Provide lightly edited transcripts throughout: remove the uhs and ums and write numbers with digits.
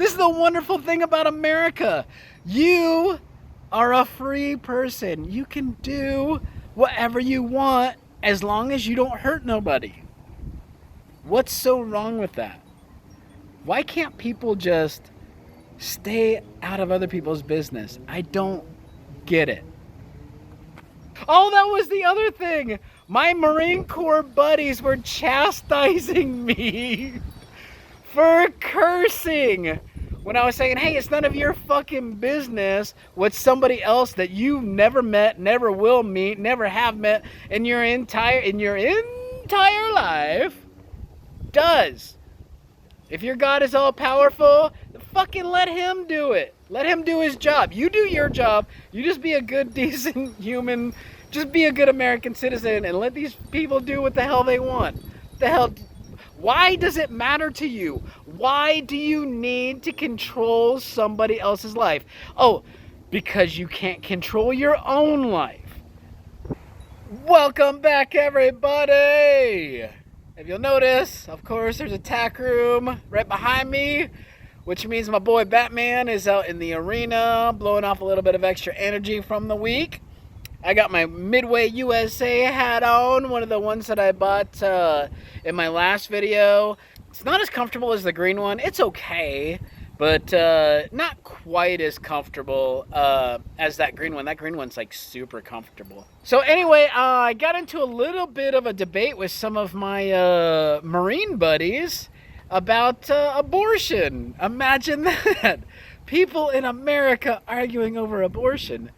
This is the wonderful thing about America. You are a free person. You can do whatever you want as long as you don't hurt nobody. What's so wrong with that? Why can't people just stay out of other people's business? I don't get it. Oh, that was the other thing. My Marine Corps buddies were chastising me for cursing when I was saying, hey, it's none of your fucking business what somebody else that you've never met, never will meet, never have met in your entire life does. If your God is all powerful, fucking let him do it. Let him do his job. You do your job. You just be a good, decent human. Just be a good American citizen and let these people do what the hell they want. The hell? Why does it matter to you? Why do you need to control somebody else's life? Oh, because you can't control your own life. Welcome back, everybody. If you'll notice, of course, there's a tack room right behind me, which means my boy Batman is out in the arena blowing off a little bit of extra energy from the week. I got my Midway USA hat on, one of the ones that I bought in my last video. It's not as comfortable as the green one. It's okay, but not quite as comfortable as that green one. That green one's like super comfortable. So anyway, I got into a little bit of a debate with some of my Marine buddies about abortion. Imagine that. People in America arguing over abortion.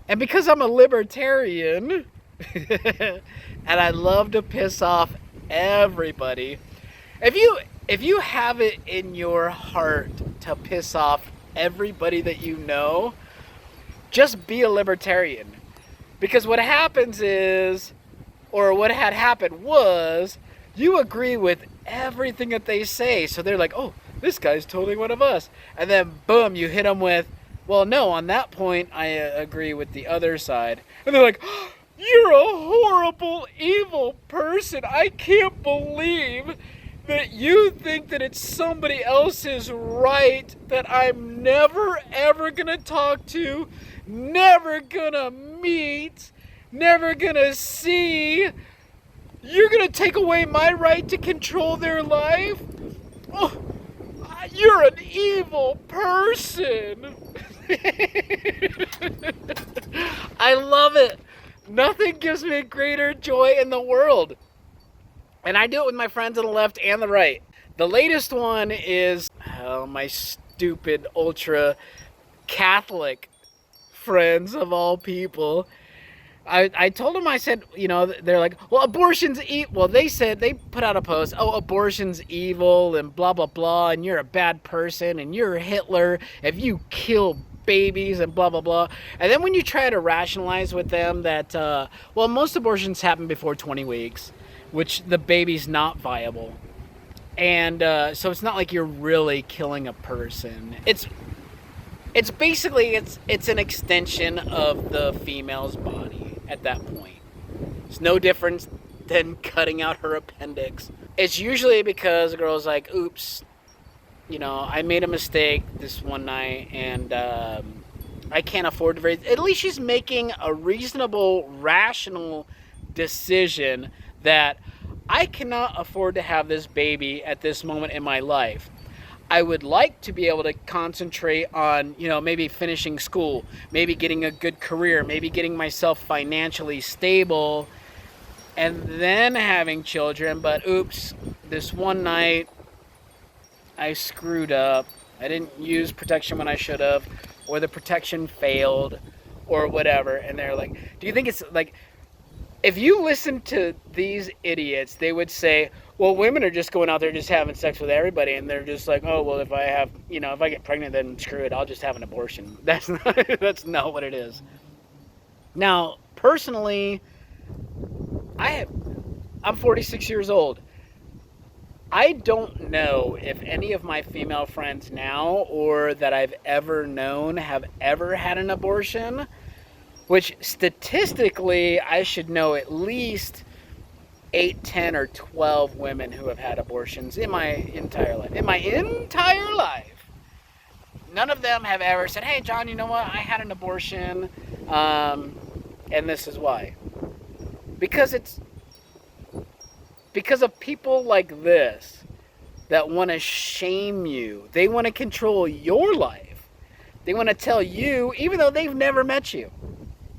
And because I'm a libertarian, and I love to piss off everybody, if you have it in your heart to piss off everybody that you know, just be a libertarian. Because what happens is, or what had happened was, you agree with everything that they say. So they're like, oh, this guy's totally one of us. And then boom, you hit them with, well, no, on that point, I agree with the other side. And they're like, oh, you're a horrible, evil person. I can't believe that you think that it's somebody else's right that I'm never, ever going to talk to, never going to meet, never going to see. You're going to take away my right to control their life? Oh, you're an evil person. I love it. Nothing gives me greater joy in the world. And I do it with my friends on the left and the right. The latest one is my stupid ultra Catholic friends of all people. I told them, I said, you know, they're like, well, abortion's evil. Well, they said, they put out a post, oh, abortion's evil and blah, blah, blah, and you're a bad person and you're Hitler if you kill babies and blah, blah, blah. And then when you try to rationalize with them that, well, most abortions happen before 20 weeks, which the baby's not viable. And so it's not like you're really killing a person. It's basically, it's an extension of the female's body at that point. It's no different than cutting out her appendix. It's usually because a girl's like, oops, you know, I made a mistake this one night and I can't afford to raise. At least she's making a reasonable, rational decision that I cannot afford to have this baby at this moment in my life. I would like to be able to concentrate on, you know, maybe finishing school, maybe getting a good career, maybe getting myself financially stable, and then having children. But oops, this one night I screwed up. I didn't use protection when I should have, or the protection failed, or whatever. And they're like, do you think it's like, if you listen to these idiots, they would say, well, women are just going out there just having sex with everybody, and they're just like, oh, well, if I have, you know, if I get pregnant, then screw it, I'll just have an abortion. That's not what it is. Now, personally, I'm 46 years old. I don't know if any of my female friends now or that I've ever known have ever had an abortion, which statistically I should know at least 8, 10, or 12 women who have had abortions in my entire life. In my entire life. none of them have ever said, hey, John, you know what? I had an abortion, and this is why. Because of people like this that want to shame you. They want to control your life. They want to tell you, even though they've never met you.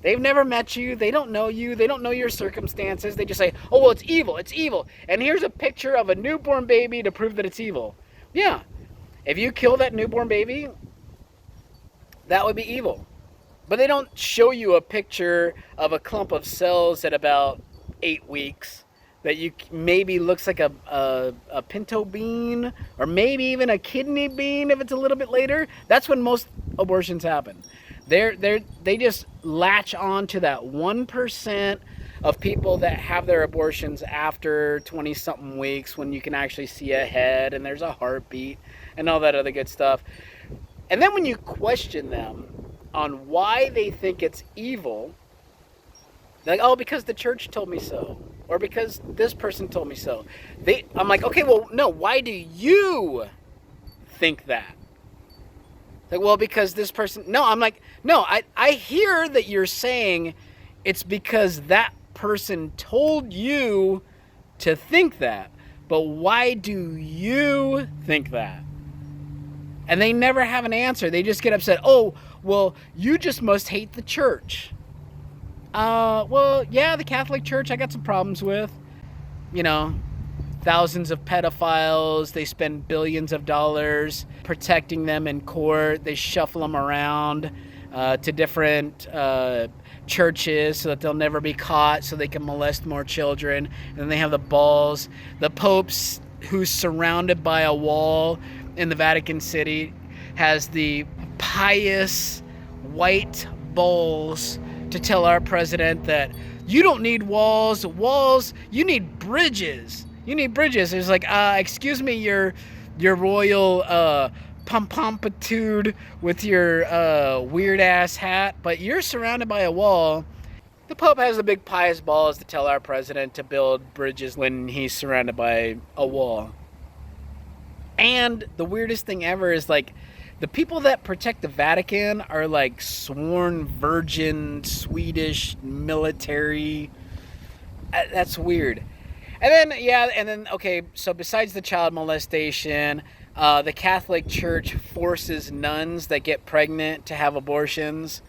They've never met you. They don't know you. They don't know your circumstances. They just say, oh, well, it's evil. It's evil. And here's a picture of a newborn baby to prove that it's evil. Yeah. If you kill that newborn baby, that would be evil. But they don't show you a picture of a clump of cells at about 8 weeks that you maybe looks like a pinto bean, or maybe even a kidney bean if it's a little bit later. That's when most abortions happen. They just latch on to that 1% of people that have their abortions after 20-something weeks, when you can actually see a head and there's a heartbeat and all that other good stuff. And then when you question them on why they think it's evil, they're like, oh, because the church told me so, or because this person told me so. I'm like, okay, well, no, why do you think that? Like, well, because this person... No, I'm like, no, I hear that you're saying it's because that person told you to think that. But why do you think that? And they never have an answer. They just get upset. Oh, well, you just must hate the church. Well, yeah, the Catholic Church I got some problems with. You know, thousands of pedophiles. They spend billions of dollars protecting them in court. They shuffle them around to different churches so that they'll never be caught, so they can molest more children. And then they have the balls. The Pope's, who's surrounded by a wall in the Vatican City, has the pious white balls to tell our president that you don't need walls, you need bridges. You need bridges. It's like, excuse me, your royal pompampitude with your weird ass hat, but you're surrounded by a wall. The Pope has the big pious balls to tell our president to build bridges when he's surrounded by a wall. And the weirdest thing ever is, like, the people that protect the Vatican are like sworn virgin Swedish military. That's weird. And then, okay, so besides the child molestation, the Catholic Church forces nuns that get pregnant to have abortions.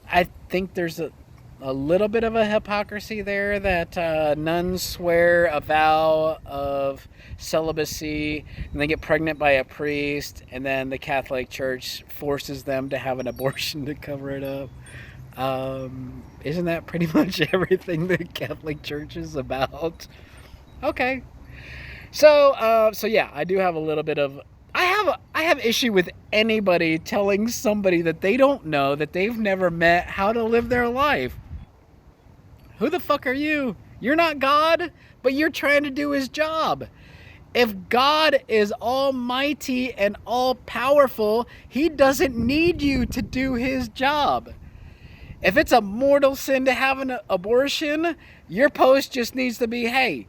I think there's a little bit of a hypocrisy there, that nuns swear a vow of celibacy and they get pregnant by a priest, and then the Catholic Church forces them to have an abortion to cover it up. Isn't that pretty much everything the Catholic Church is about? Okay. So yeah, I do have a little bit of... I have issue with anybody telling somebody that they don't know, that they've never met, how to live their life. Who the fuck are you? You're not God, but you're trying to do his job. If God is almighty and all-powerful, he doesn't need you to do his job. If it's a mortal sin to have an abortion, your post just needs to be, hey,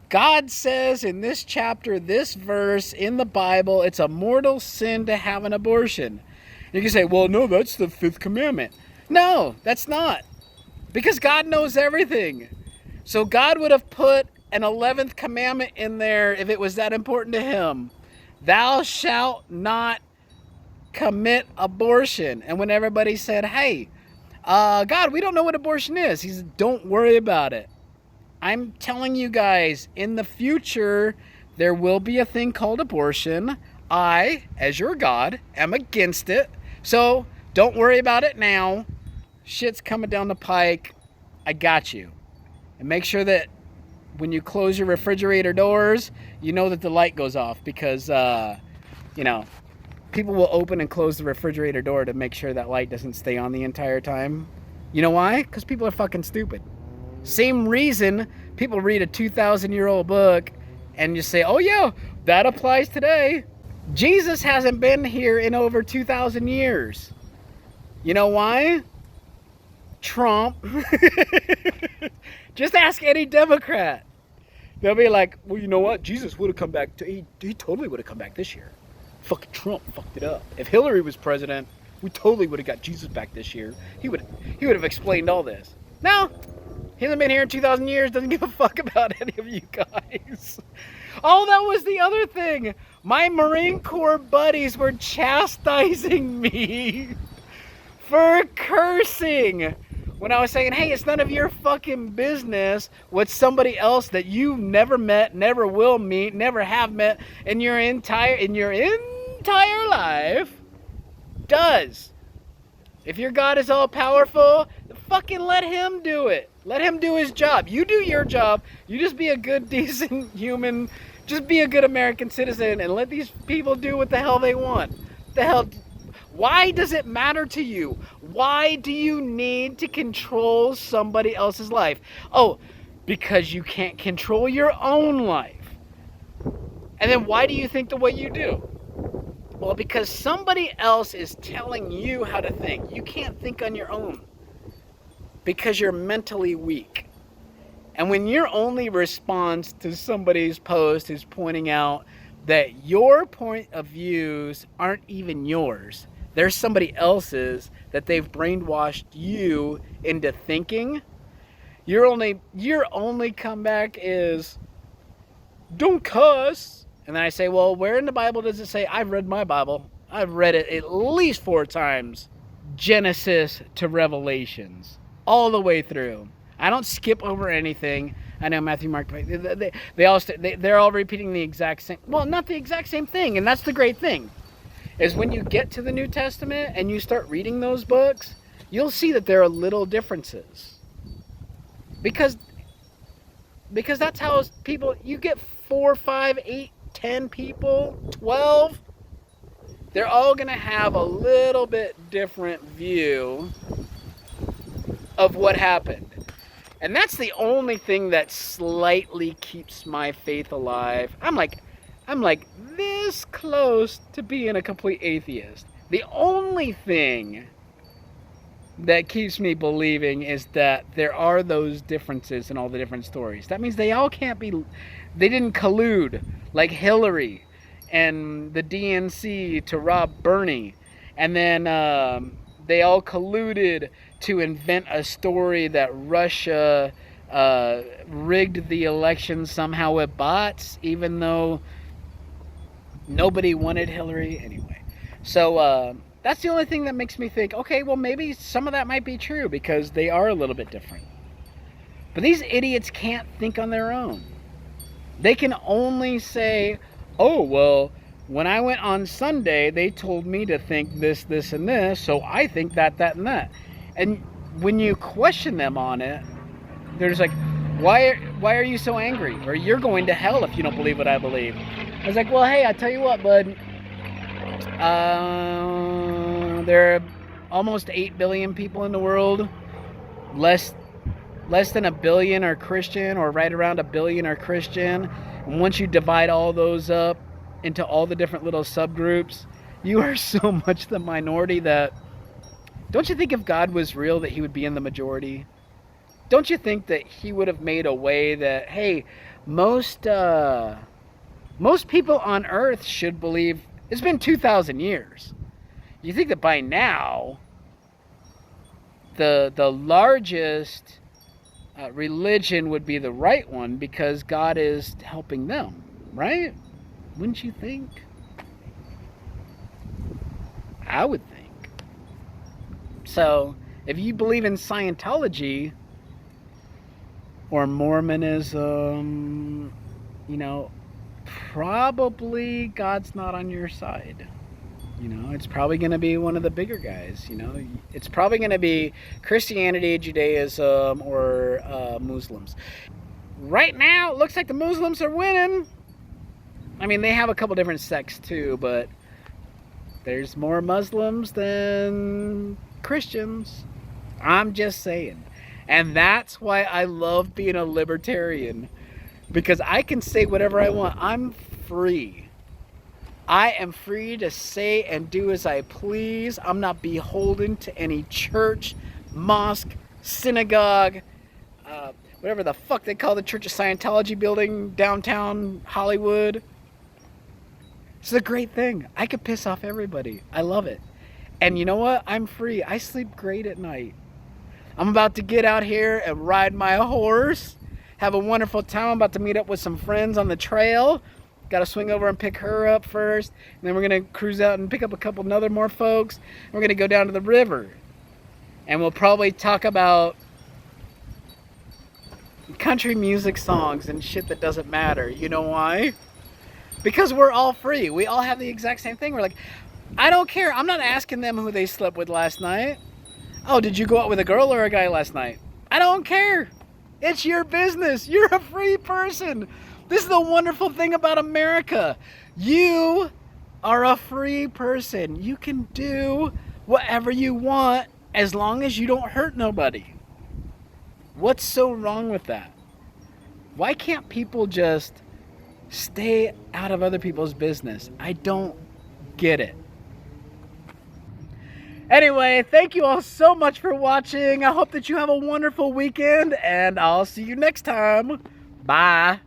God says in this chapter, this verse in the Bible, it's a mortal sin to have an abortion. You can say, well, no, that's the 5th commandment. No, that's not. Because God knows everything. So God would have put an 11th commandment in there if it was that important to him. Thou shalt not commit abortion. And when everybody said, hey, God, we don't know what abortion is, he said, don't worry about it. I'm telling you guys, in the future, there will be a thing called abortion. I, as your God, am against it. So don't worry about it now. Shit's coming down the pike. I got you. And make sure that when you close your refrigerator doors, you know that the light goes off, because, you know, people will open and close the refrigerator door to make sure that light doesn't stay on the entire time. You know why? Because people are fucking stupid. Same reason people read a 2,000-year-old book and just say, oh yeah, that applies today. Jesus hasn't been here in over 2,000 years. You know why? Trump. Just ask any Democrat. They'll be like, well, you know what? Jesus would have come back. He totally would have come back this year. fucking Trump fucked it up. If Hillary was president, we totally would have got Jesus back this year. He would have explained all this. No, he hasn't been here in 2,000 years, doesn't give a fuck about any of you guys. Oh, that was the other thing. My Marine Corps buddies were chastising me for cursing. When I was saying, hey, it's none of your fucking business what somebody else that you've never met, never will meet, never have met in your entire life does. If your God is all powerful, fucking let him do it. Let him do his job. You do your job. You just be a good, decent human. Just be a good American citizen and let these people do what the hell they want. The hell. Why does it matter to you? Why do you need to control somebody else's life? Oh, because you can't control your own life. And then why do you think the way you do? Well, because somebody else is telling you how to think. You can't think on your own because you're mentally weak. And when your only response to somebody's post is pointing out that your point of views aren't even yours, there's somebody else's that they've brainwashed you into thinking, your only comeback is, don't cuss. And then I say, well, where in the Bible does it say? I've read my Bible. I've read it at least 4 times. Genesis to Revelations. All the way through. I don't skip over anything. I know Matthew, Mark, they're all repeating the exact same, well, not the exact same thing. And that's the great thing. Is when you get to the New Testament and you start reading those books, you'll see that there are little differences. Because that's how people, you get 4, 5, 8, 10 people, 12, they're all going to have a little bit different view of what happened. And that's the only thing that slightly keeps my faith alive. I'm like this close to being a complete atheist. The only thing that keeps me believing is that there are those differences in all the different stories. That means they all can't be, they didn't collude like Hillary and the DNC to rob Bernie. And then they all colluded to invent a story that Russia rigged the election somehow with bots, even though nobody wanted Hillary anyway. So that's the only thing that makes me think, okay, well, maybe some of that might be true because they are a little bit different. But these idiots can't think on their own. They can only say, oh, well, when I went on Sunday, they told me to think this, this, and this, so I think that, that, and that. And when you question them on it, they're just like, why are you so angry? Or you're going to hell if you don't believe what I believe. I was like, well, hey, I tell you what, bud. There are almost 8 billion people in the world. Less than 1 billion are Christian, or right around 1 billion are Christian. And once you divide all those up into all the different little subgroups, you are so much the minority that, don't you think if God was real that he would be in the majority? Don't you think that he would have made a way that, hey, most people on earth should believe, it's been 2,000 years. You think that by now, the largest religion would be the right one because God is helping them, right? Wouldn't you think? I would think. So, if you believe in Scientology or Mormonism, you know, probably God's not on your side. You know, it's probably going to be one of the bigger guys, you know. It's probably going to be Christianity, Judaism, or Muslims. Right now, it looks like the Muslims are winning. I mean, they have a couple different sects too, but there's more Muslims than Christians. I'm just saying. And that's why I love being a libertarian. Because I can say whatever I want. I'm free. I am free to say and do as I please. I'm not beholden to any church, mosque, synagogue, whatever the fuck they call the Church of Scientology building downtown Hollywood. It's a great thing. I could piss off everybody. I love it. And you know what? I'm free. I sleep great at night. I'm about to get out here and ride my horse. Have a wonderful time. I'm about to meet up with some friends on the trail. Got to swing over and pick her up first. And then we're going to cruise out and pick up a couple other more folks. And we're going to go down to the river. And we'll probably talk about country music songs and shit that doesn't matter. You know why? Because we're all free. We all have the exact same thing. We're like, I don't care. I'm not asking them who they slept with last night. Oh, did you go out with a girl or a guy last night? I don't care. It's your business. You're a free person. This is the wonderful thing about America. You are a free person. You can do whatever you want as long as you don't hurt nobody. What's so wrong with that? Why can't people just stay out of other people's business? I don't get it. Anyway, thank you all so much for watching. I hope that you have a wonderful weekend, and I'll see you next time. Bye.